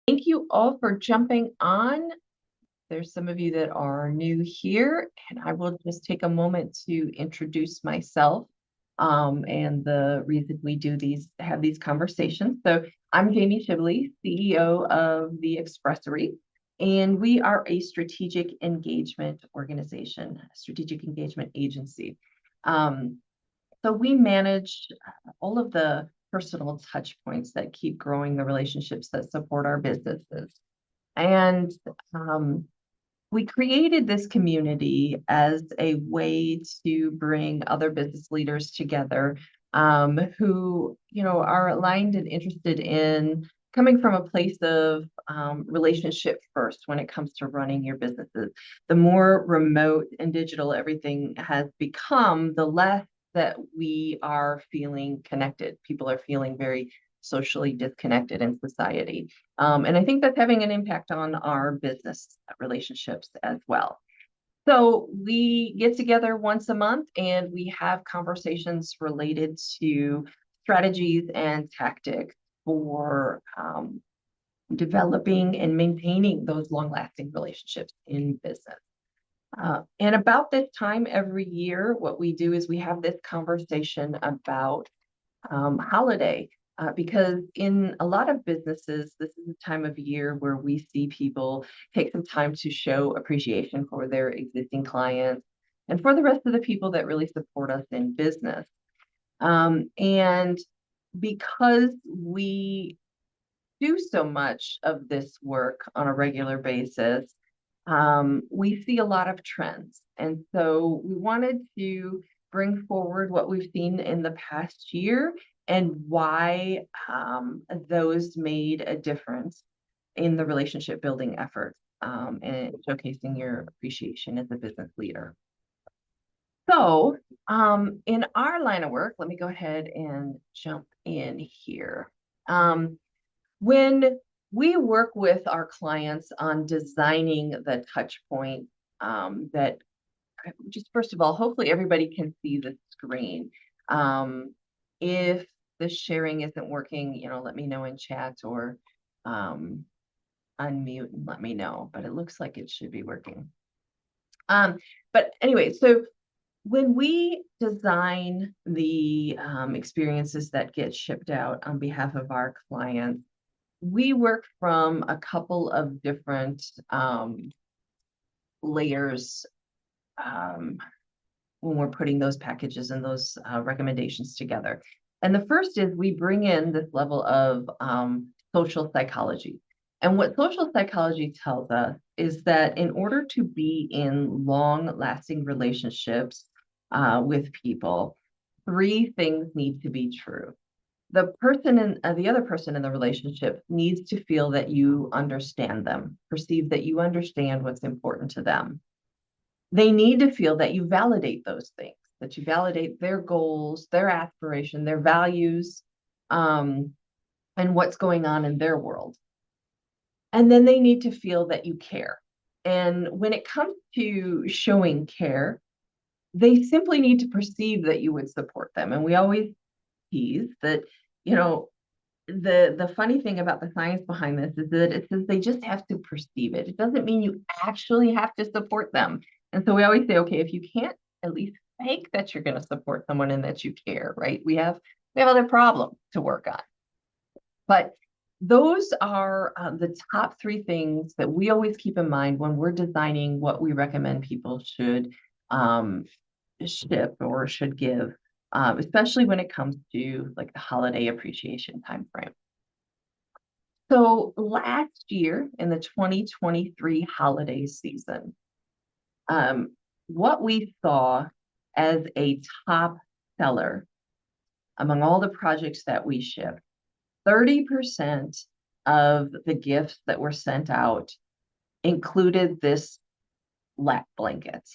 Thank you all for jumping on. There's some of you that are new here, and I will just take a moment to introduce myself and the reason we have these conversations. So I'm Jamie Shibley, CEO of the Expressory, and we are a strategic engagement organization, a strategic engagement agency. So we manage all of the personal touch points that keep growing the relationships that support our businesses. And we created this community as a way to bring other business leaders together who, are aligned and interested in coming from a place of relationship first when it comes to running your businesses. The more remote and digital everything has become, the less that we are feeling connected. People are feeling very socially disconnected in society. And I think that's having an impact on our business relationships as well. So we get together once a month and we have conversations related to strategies and tactics for developing and maintaining those long-lasting relationships in business. And about this time every year, what we do is we have this conversation about holiday. Because in a lot of businesses, this is a time of year where we see people take some time to show appreciation for their existing clients and for the rest of the people that really support us in business. And because we do so much of this work on a regular basis, we see a lot of trends. And so we wanted to bring forward what we've seen in the past year and why those made a difference in the relationship building efforts and showcasing your appreciation as a business leader. So in our line of work, let me go ahead and jump in here. When we work with our clients on designing the touch point that just first of all, hopefully everybody can see the screen. If the sharing isn't working, let me know in chat or unmute and let me know, but it looks like it should be working. But anyway, so when we design the experiences that get shipped out on behalf of our clients, we work from a couple of different layers when we're putting those packages and those recommendations together. And the first is we bring in this level of social psychology. And what social psychology tells us is that in order to be in long-lasting relationships with people, three things need to be true. The other person in the relationship needs to feel that you understand them, perceive that you understand what's important to them. They need to feel that you validate those things, that you validate their goals, their aspiration, their values, and what's going on in their world. And then they need to feel that you care. And when it comes to showing care, they simply need to perceive that you would support them. And we always tease that, the funny thing about the science behind this is that it says they just have to perceive it. It doesn't mean you actually have to support them. And so we always say, okay, if you can't at least fake that you're going to support someone and that you care, right? We have other problems to work on. But those are the top three things that we always keep in mind when we're designing what we recommend people should ship or should give, especially when it comes to like the holiday appreciation timeframe. So last year in the 2023 holiday season, what we saw as a top seller among all the projects that we shipped, 30% of the gifts that were sent out included this lap blanket.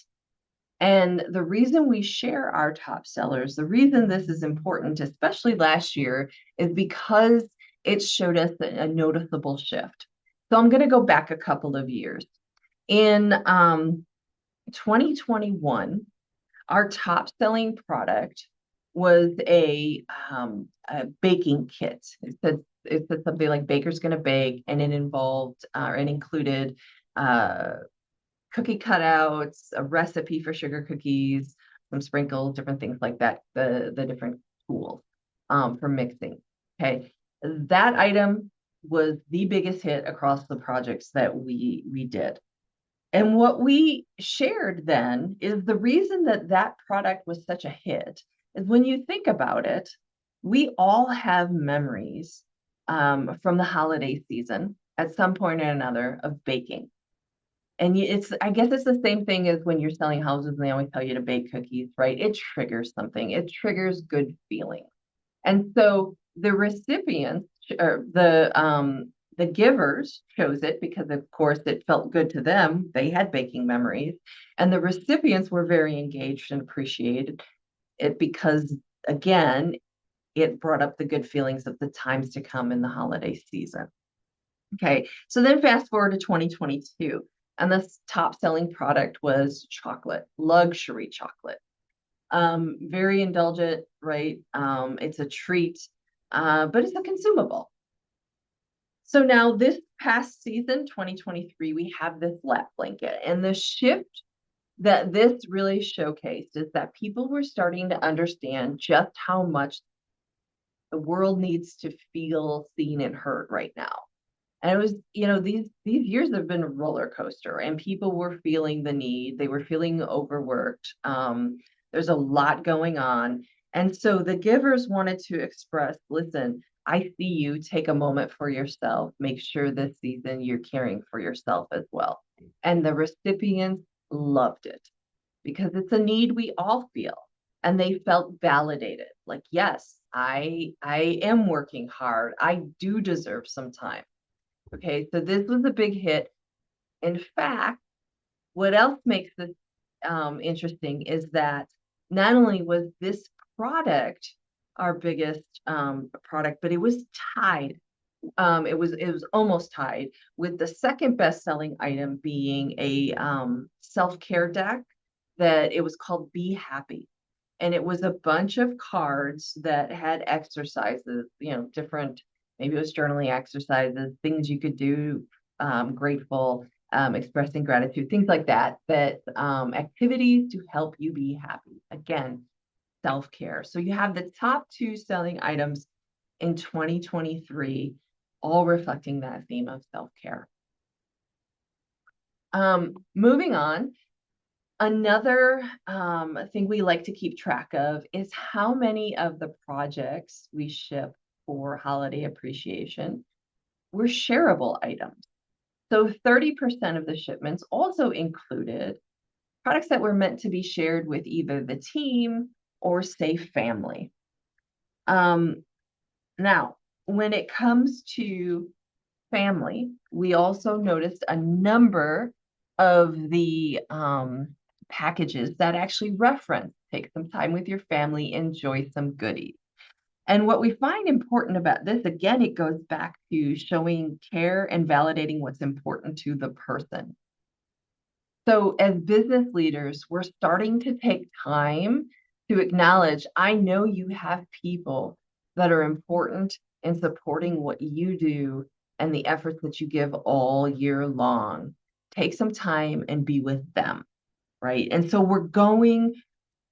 And the reason we share our top sellers, the reason this is important, especially last year, is because it showed us a noticeable shift. So I'm going to go back a couple of years. In 2021, our top selling product was a baking kit. It said it said something like baker's gonna bake, and it involved and included uh cookie cutouts, a recipe for sugar cookies, some sprinkles, different things like that, the different tools for mixing. Okay. That item was the biggest hit across the projects that we did. And what we shared then is the reason that that product was such a hit is when you think about it, we all have memories from the holiday season at some point or another of baking. And it's, I guess it's the same thing as when you're selling houses and they always tell you to bake cookies, right? It triggers something. It triggers good feeling. And so the recipients or the givers chose it because of course it felt good to them. They had baking memories. And the recipients were very engaged and appreciated it because again, it brought up the good feelings of the times to come in the holiday season. Okay, so then fast forward to 2022, and the top selling product was chocolate, luxury chocolate. Very indulgent, right? It's a treat, but it's a consumable. So now this past season, 2023, we have this lap blanket, and the shift that this really showcased is that people were starting to understand just how much the world needs to feel seen and heard right now. And it was, these years have been a roller coaster, and people were feeling the need. They were feeling overworked. There's a lot going on. And so the givers wanted to express, listen, I see you, take a moment for yourself. Make sure this season you're caring for yourself as well. And the recipients loved it because it's a need we all feel. And they felt validated. Like, yes, I am working hard. I do deserve some time. Okay, so this was a big hit. In fact, what else makes this interesting is that not only was this product our biggest product, but it was tied. It was almost tied with the second best-selling item being a self-care deck that it was called Be Happy. And it was a bunch of cards that had exercises, different, maybe it was journaling exercises, things you could do, grateful, expressing gratitude, things like that, activities to help you be happy. Again, self-care. So you have the top two selling items in 2023, all reflecting that theme of self-care. Moving on, another thing we like to keep track of is how many of the projects we ship for holiday appreciation were shareable items. So 30% of the shipments also included products that were meant to be shared with either the team or, say, family. Now, when it comes to family, we also noticed a number of the packages that actually reference take some time with your family, enjoy some goodies. And what we find important about this, again, it goes back to showing care and validating what's important to the person. So as business leaders, we're starting to take time to acknowledge, I know you have people that are important in supporting what you do and the efforts that you give all year long. Take some time and be with them, right? And so we're going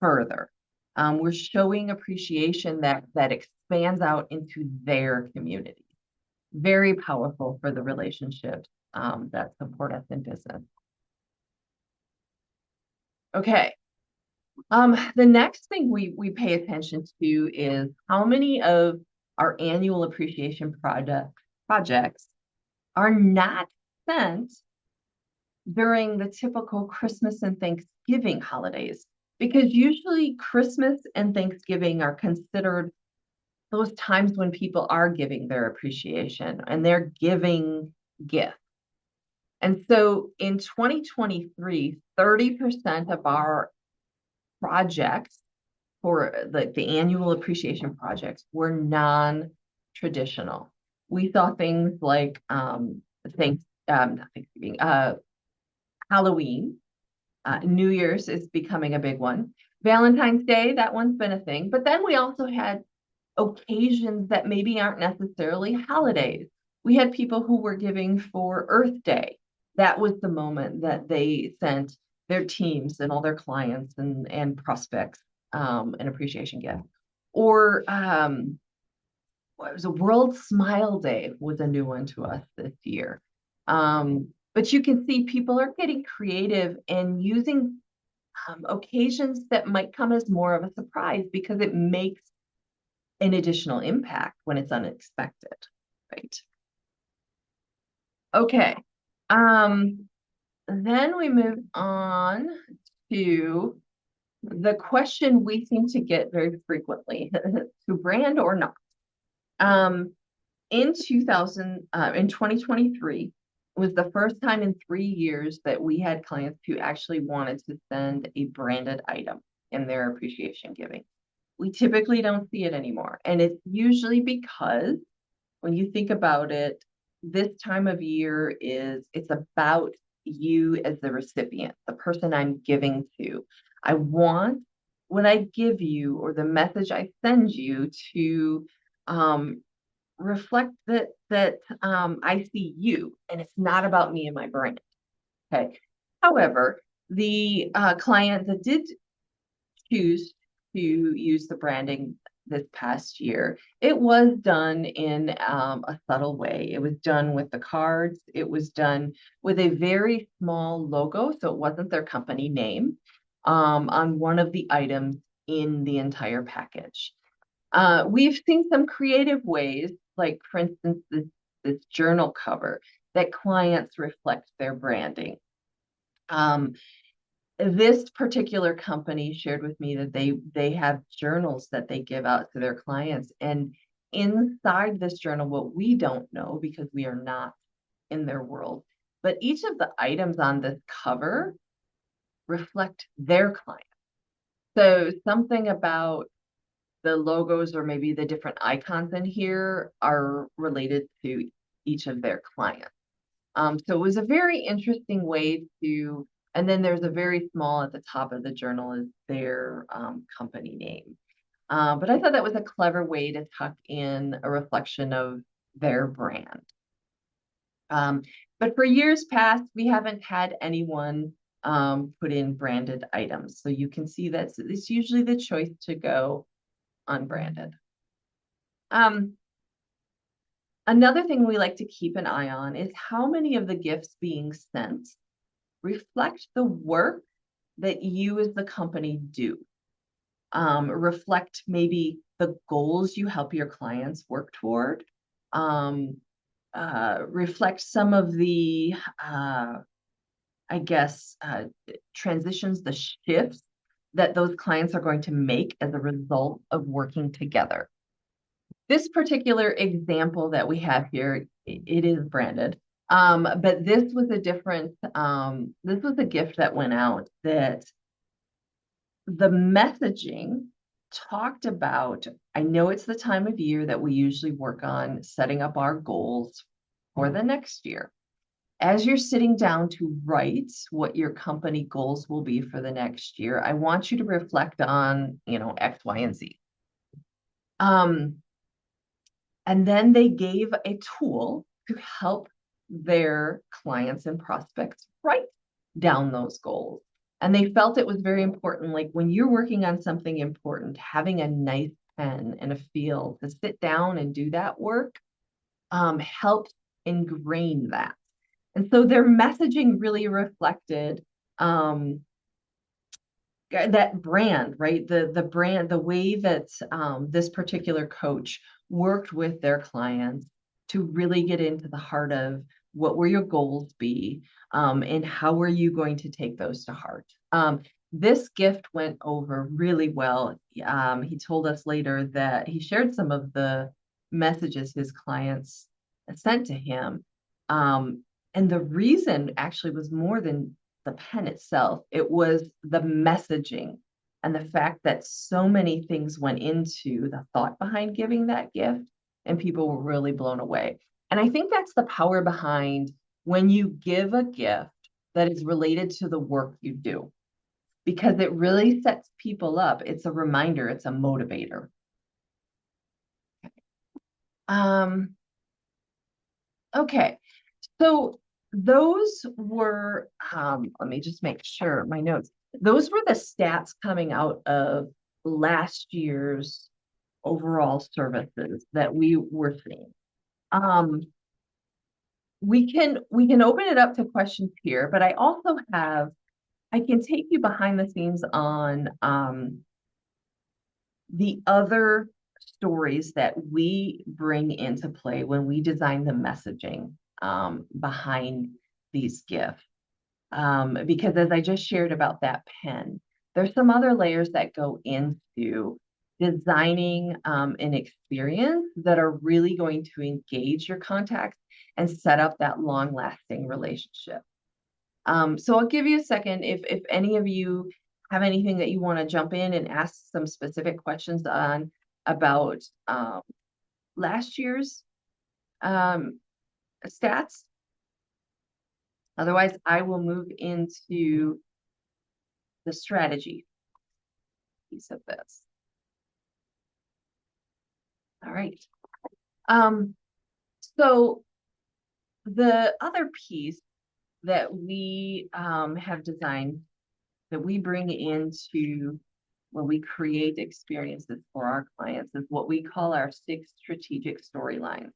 further. We're showing appreciation that expands out into their community. Very powerful for the relationships that support us in business. Okay. The next thing we pay attention to is how many of our annual appreciation projects are not sent during the typical Christmas and Thanksgiving holidays, because usually Christmas and Thanksgiving are considered those times when people are giving their appreciation and they're giving gifts. And so in 2023, 30% of our projects for the annual appreciation projects were non-traditional. We saw things like not Thanksgiving, Halloween, New Year's is becoming a big one. Valentine's Day, that one's been a thing. But then we also had occasions that maybe aren't necessarily holidays. We had people who were giving for Earth Day. That was the moment that they sent their teams and all their clients and prospects an appreciation gift. Or it was a World Smile Day was a new one to us this year. But you can see people are getting creative and using occasions that might come as more of a surprise because it makes an additional impact when it's unexpected, right? Okay. Then we move on to the question we seem to get very frequently, to brand or not. In 2023 was the first time in 3 years that we had clients who actually wanted to send a branded item in their appreciation giving. We typically don't see it anymore. And it's usually because when you think about it, this time of year it's about you as the recipient, the person I'm giving to. I want what I give you or the message I send you to reflect that I see you and it's not about me and my brand. Okay. However, the client that did choose to use the branding this past year, it was done in a subtle way. It was done with the cards. It was done with a very small logo, so it wasn't their company name, on one of the items in the entire package. We've seen some creative ways, like for instance, this journal cover that clients reflect their branding. This particular company shared with me that they have journals that they give out to their clients, and inside this journal, what we don't know because we are not in their world, but each of the items on this cover reflect their client. So something about the logos or maybe the different icons in here are related to each of their clients. So it was a very interesting way to, and then there's a very small at the top of the journal is their company name. But I thought that was a clever way to tuck in a reflection of their brand. But for years past, we haven't had anyone put in branded items. So you can see that it's usually the choice to go unbranded. Another thing we like to keep an eye on is how many of the gifts being sent reflect the work that you as the company do. Reflect maybe the goals you help your clients work toward. Reflect some of the, transitions, the shifts that those clients are going to make as a result of working together. This particular example that we have here, it is branded. But this was a different, this was a gift that went out that the messaging talked about, I know it's the time of year that we usually work on setting up our goals for the next year. As you're sitting down to write what your company goals will be for the next year, I want you to reflect on, X, Y, and Z. And then they gave a tool to help their clients and prospects write down those goals. And they felt it was very important, like when you're working on something important, having a nice pen and a feel to sit down and do that work helps ingrain that. And so their messaging really reflected that brand, right? The brand, the way that this particular coach worked with their clients to really get into the heart of what will your goals be, and how are you going to take those to heart. This gift went over really well. He told us later that he shared some of the messages his clients sent to him. And the reason actually was more than the pen itself, it was the messaging and the fact that so many things went into the thought behind giving that gift, and people were really blown away. And I think that's the power behind when you give a gift that is related to the work you do, because it really sets people up. It's a reminder, it's a motivator. Okay, so those were, let me just make sure my notes. Those were the stats coming out of last year's overall services that we were seeing. Um, we can open it up to questions here, but I can take you behind the scenes on the other stories that we bring into play when we design the messaging behind these gifts. Because as I just shared about that pen, there's some other layers that go into designing an experience that are really going to engage your contacts and set up that long-lasting relationship. So I'll give you a second if any of you have anything that you want to jump in and ask some specific questions on about last year's stats. Otherwise, I will move into the strategy piece of this. All right. So the other piece that we have designed that we bring into when we create experiences for our clients is what we call our 6 strategic storylines.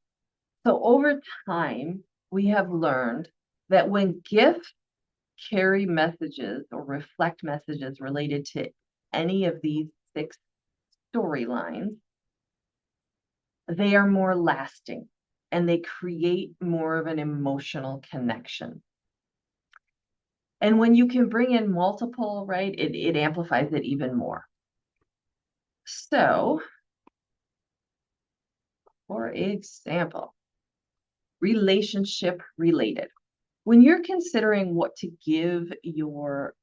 So over time, we have learned that when gifts carry messages or reflect messages related to any of these 6 storylines, they are more lasting and they create more of an emotional connection. And when you can bring in multiple, right, it amplifies it even more. So, for example, relationship related. When you're considering what to give your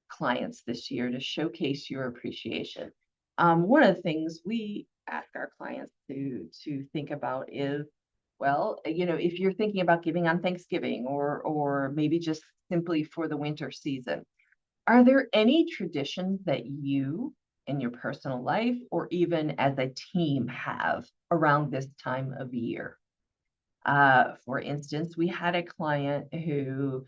clients this year to showcase your appreciation, one of the things we ask our clients to think about is, well, if you're thinking about giving on Thanksgiving or maybe just simply for the winter season, are there any traditions that you in your personal life or even as a team have around this time of year? For instance, we had a client who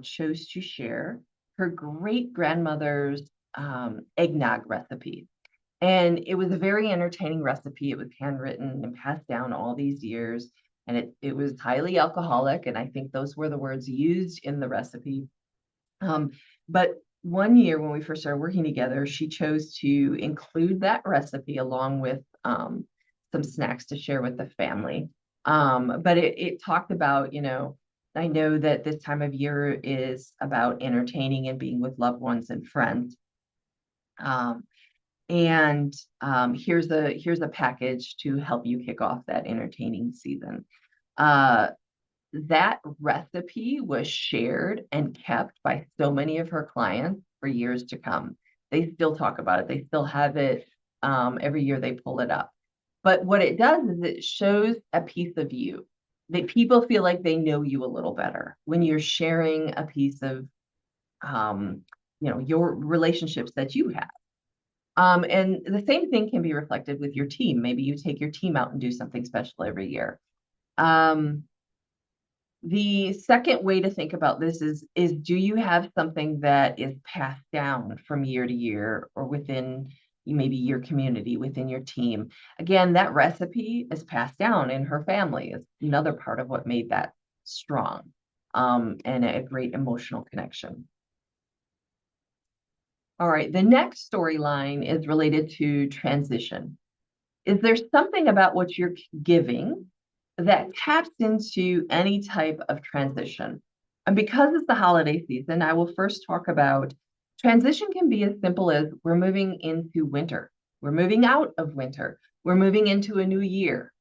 chose to share her great grandmother's eggnog recipe. And it was a very entertaining recipe. It was handwritten and passed down all these years. And it was highly alcoholic. And I think those were the words used in the recipe. But one year when we first started working together, she chose to include that recipe along with some snacks to share with the family. But it talked about, I know that this time of year is about entertaining and being with loved ones and friends. And here's a package to help you kick off that entertaining season. That recipe was shared and kept by so many of her clients for years to come. They still talk about it. They still have it every year they pull it up. But what it does is it shows a piece of you that people feel like they know you a little better when you're sharing a piece of your relationships that you have. And the same thing can be reflected with your team. Maybe you take your team out and do something special every year. The second way to think about this is do you have something that is passed down from year to year or within maybe your community, within your team? Again, that recipe is passed down in her family. Is another part of what made that strong and a great emotional connection. All right, the next storyline is related to transition. Is there something about what you're giving that taps into any type of transition? And because it's the holiday season, I will first talk about transition can be as simple as we're moving into winter. We're moving out of winter. We're moving into a new year.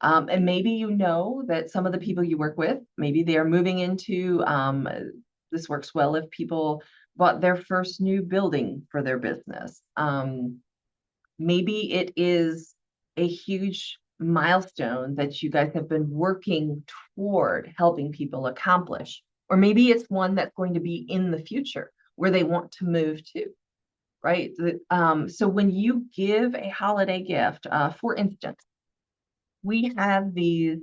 And maybe you know that some of the people you work with, maybe they are moving into, this works well if people bought their first new building for their business. Maybe it is a huge milestone that you guys have been working toward helping people accomplish. Or maybe it's one that's going to be in the future where they want to move to, right? So when you give a holiday gift, for instance, we have these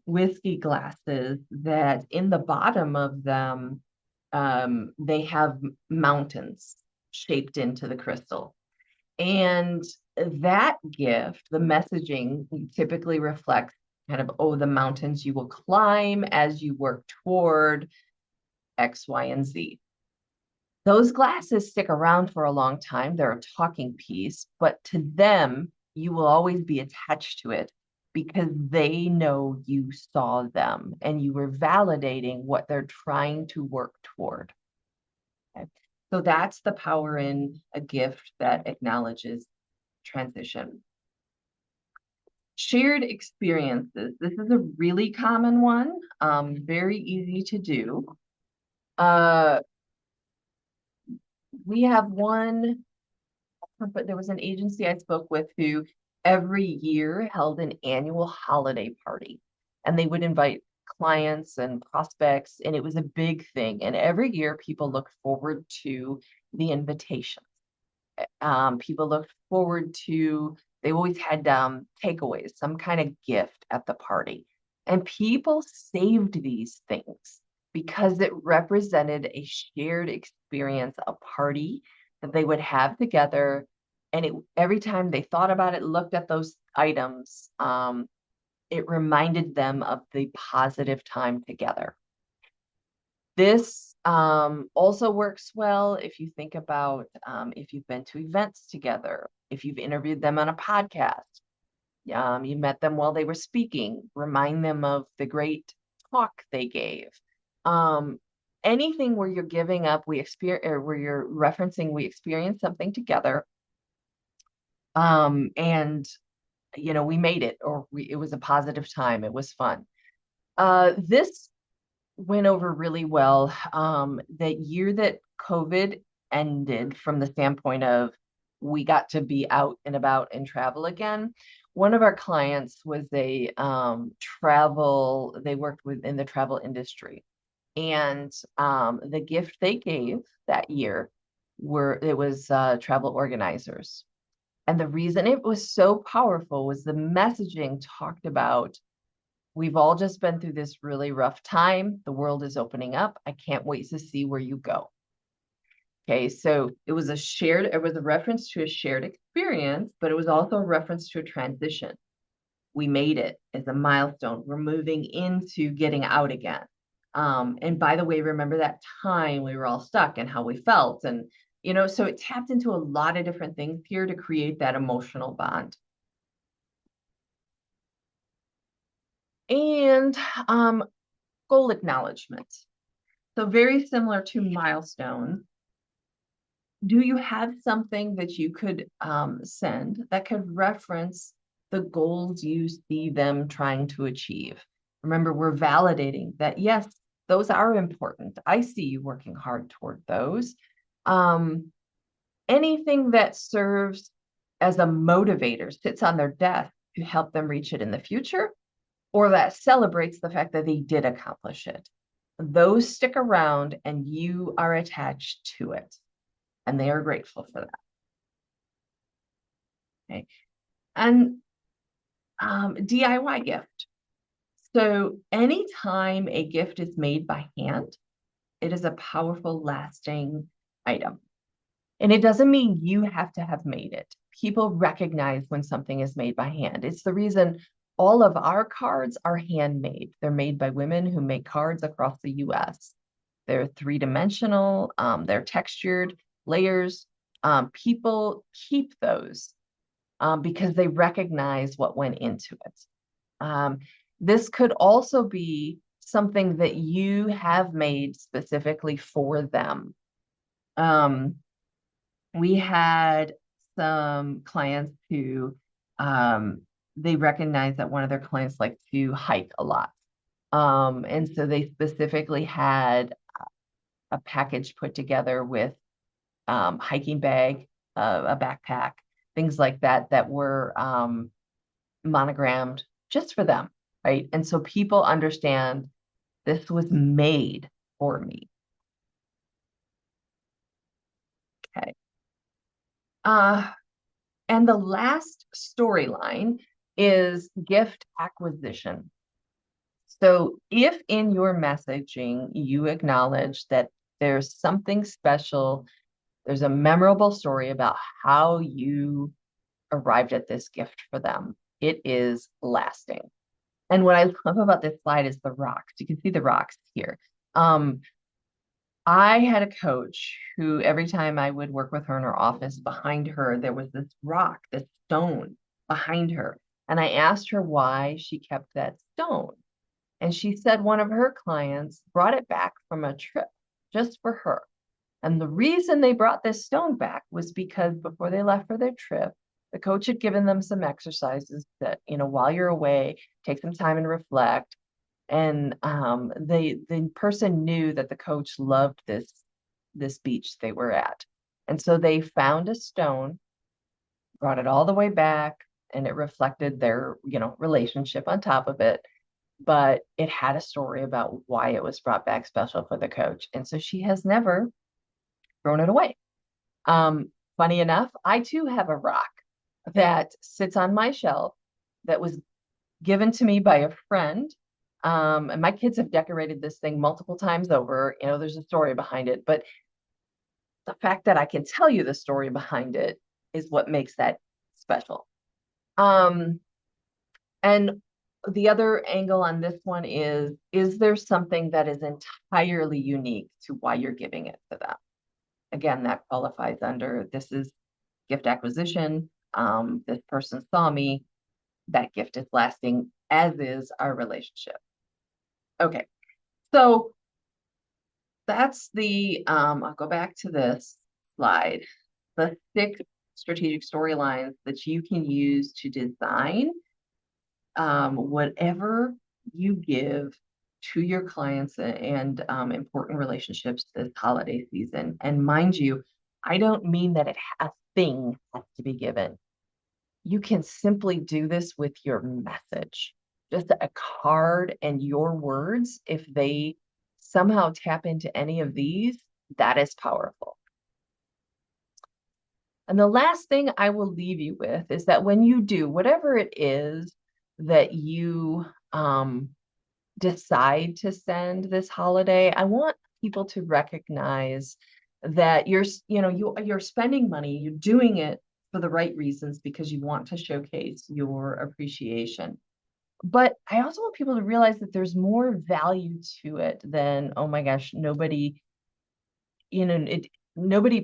whiskey glasses that in the bottom of them, they have mountains shaped into the crystal. And that gift, the messaging typically reflects kind of, oh, the mountains you will climb as you work toward X, Y, and Z. Those glasses stick around for a long time. They're a talking piece, but to them, you will always be attached to it because they know you saw them and you were validating what they're trying to work toward. Okay? So that's the power in a gift that acknowledges transition. Shared experiences. This is a really common one, very easy to do. Uh, we have one, but there was an agency I spoke with who every year held an annual holiday party, and they would invite clients and prospects, and it was a big thing. And every year, people looked forward to the invitation. People looked forward to, they always had takeaways, some kind of gift at the party. And people saved these things because it represented a shared experience, a party that they would have together. And every time they thought about it, looked at those items, it reminded them of the positive time together. This also works well if you think about if you've been to events together, if you've interviewed them on a podcast, you met them while they were speaking, remind them of the great talk they gave. Um, Anything where you're giving up, we experience, or where you're referencing, we experienced something together, and we made it, or it was a positive time, it was fun. This went over really well. That year that COVID ended, from the standpoint of we got to be out and about and travel again. One of our clients was a travel, they worked within the travel industry. And the gift they gave that year it was travel organizers. And the reason it was so powerful was the messaging talked about, we've all just been through this really rough time. The world is opening up. I can't wait to see where you go. Okay, so it was a reference to a shared experience, but it was also a reference to a transition. We made it as a milestone. We're moving into getting out again. And by the way, remember that time we were all stuck and how we felt. And, so it tapped into a lot of different things here to create that emotional bond. And goal acknowledgement. So very similar to milestones. Do you have something that you could send that could reference the goals you see them trying to achieve? Remember, we're validating that, yes, those are important. I see you working hard toward those. Anything that serves as a motivator, sits on their desk to help them reach it in the future, or that celebrates the fact that they did accomplish it. Those stick around and you are attached to it, and they are grateful for that. Okay. And DIY gift. So anytime a gift is made by hand, it is a powerful, lasting item. And it doesn't mean you have to have made it. People recognize when something is made by hand. It's the reason all of our cards are handmade. They're made by women who make cards across the US. They're three-dimensional, they're textured layers. People keep those because they recognize what went into it. This could also be something that you have made specifically for them. We had some clients who they recognized that one of their clients liked to hike a lot. And so they specifically had a package put together with hiking bag, a backpack, things like that, that were monogrammed just for them, right? And so people understand this was made for me. Okay. And the last storyline is gift acquisition. So if in your messaging you acknowledge that there's something special, there's a memorable story about how you arrived at this gift for them, it is lasting. And what I love about this slide is the rocks. You can see the rocks here. I had a coach who every time I would work with her in her office, behind her, there was this rock, this stone behind her. And I asked her why she kept that stone. And she said one of her clients brought it back from a trip just for her. And the reason they brought this stone back was because before they left for their trip, the coach had given them some exercises that, while you're away, take some time and reflect. And the person knew that the coach loved this beach they were at. And so they found a stone, brought it all the way back, and it reflected their, relationship on top of it. But it had a story about why it was brought back special for the coach. And so she has never thrown it away. Funny enough, I too have a rock that sits on my shelf that was given to me by a friend. And my kids have decorated this thing multiple times over. There's a story behind it, but the fact that I can tell you the story behind it is what makes that special. And the other angle on this one is there something that is entirely unique to why you're giving it to them? Again, that qualifies under this is gift acquisition. This person saw me. That gift is lasting, as is our relationship. Okay, so that's I'll go back to this slide, the 6 strategic storylines that you can use to design whatever you give to your clients and important relationships this holiday season. And mind you, I don't mean that a thing has to be given. You can simply do this with your message, just a card and your words. If they somehow tap into any of these, that is powerful. And the last thing I will leave you with is that when you do whatever it is that you decide to send this holiday, I want people to recognize that you're spending money, you're doing it for the right reasons because you want to showcase your appreciation. But I also want people to realize that there's more value to it than, oh my gosh, nobody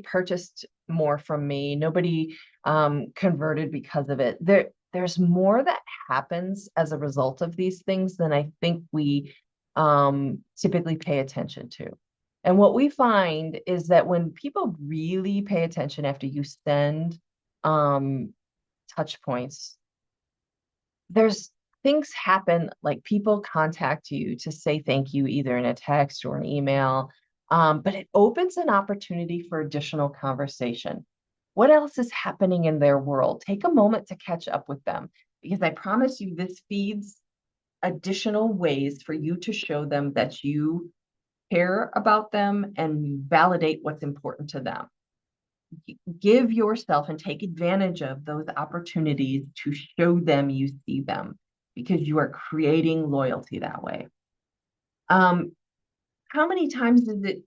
purchased more from me. Nobody converted because of it. There's more that happens as a result of these things than I think we typically pay attention to. And what we find is that when people really pay attention after you send touch points, there's things happen, like people contact you to say thank you either in a text or an email. But it opens an opportunity for additional conversation. What else is happening in their world? Take a moment to catch up with them, because I promise you this feeds additional ways for you to show them that you care about them and validate what's important to them. Give yourself and take advantage of those opportunities to show them you see them, because you are creating loyalty that way. How many times does it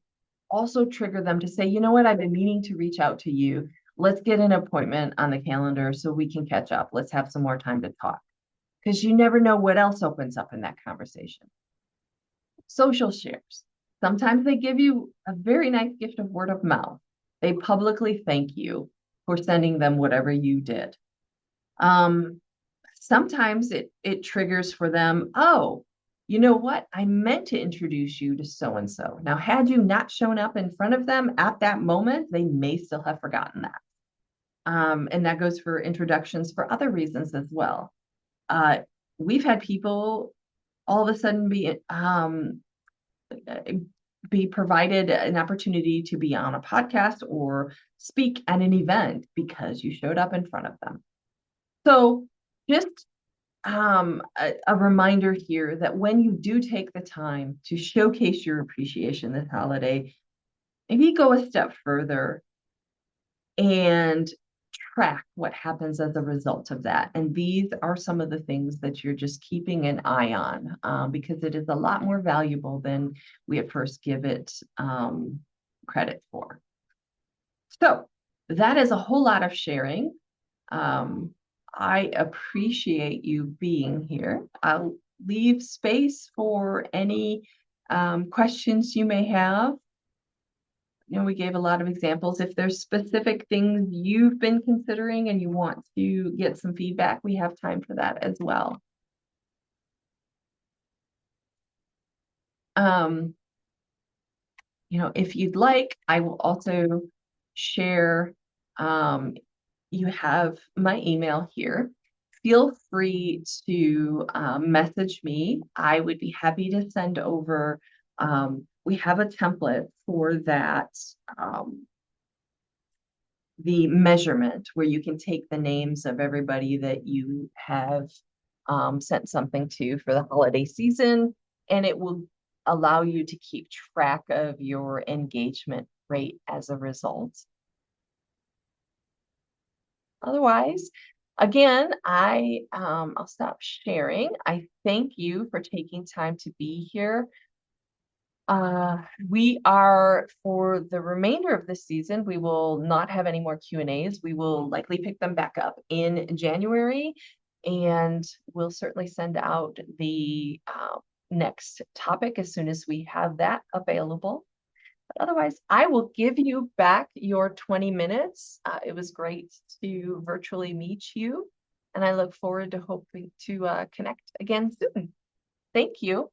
also trigger them to say, you know what, I've been meaning to reach out to you. Let's get an appointment on the calendar so we can catch up. Let's have some more time to talk. Because you never know what else opens up in that conversation. Social shares. Sometimes they give you a very nice gift of word of mouth. They publicly thank you for sending them whatever you did. Sometimes it triggers for them, oh, you know what? I meant to introduce you to so-and-so. Now, had you not shown up in front of them at that moment, they may still have forgotten that. And that goes for introductions for other reasons as well. We've had people all of a sudden be provided an opportunity to be on a podcast or speak at an event because you showed up in front of them. So just a reminder here that when you do take the time to showcase your appreciation this holiday, maybe go a step further and track what happens as a result of that. And these are some of the things that you're just keeping an eye on, because it is a lot more valuable than we at first give it credit for. So that is a whole lot of sharing. I appreciate you being here. I'll leave space for any questions you may have. You know, we gave a lot of examples. If there's specific things you've been considering and you want to get some feedback, we have time for that as well. You know, if you'd like, I will also share, you have my email here. Feel free to message me. I would be happy to send over, we have a template for that, the measurement where you can take the names of everybody that you have sent something to for the holiday season, and it will allow you to keep track of your engagement rate as a result. Otherwise, again, I'll stop sharing. I thank you for taking time to be here. We are, for the remainder of the season, we will not have any more Q&As. We will likely pick them back up in January, and we'll certainly send out the next topic as soon as we have that available. But otherwise, I will give you back your 20 minutes. It was great to virtually meet you, and I look forward to hoping to connect again soon. Thank you.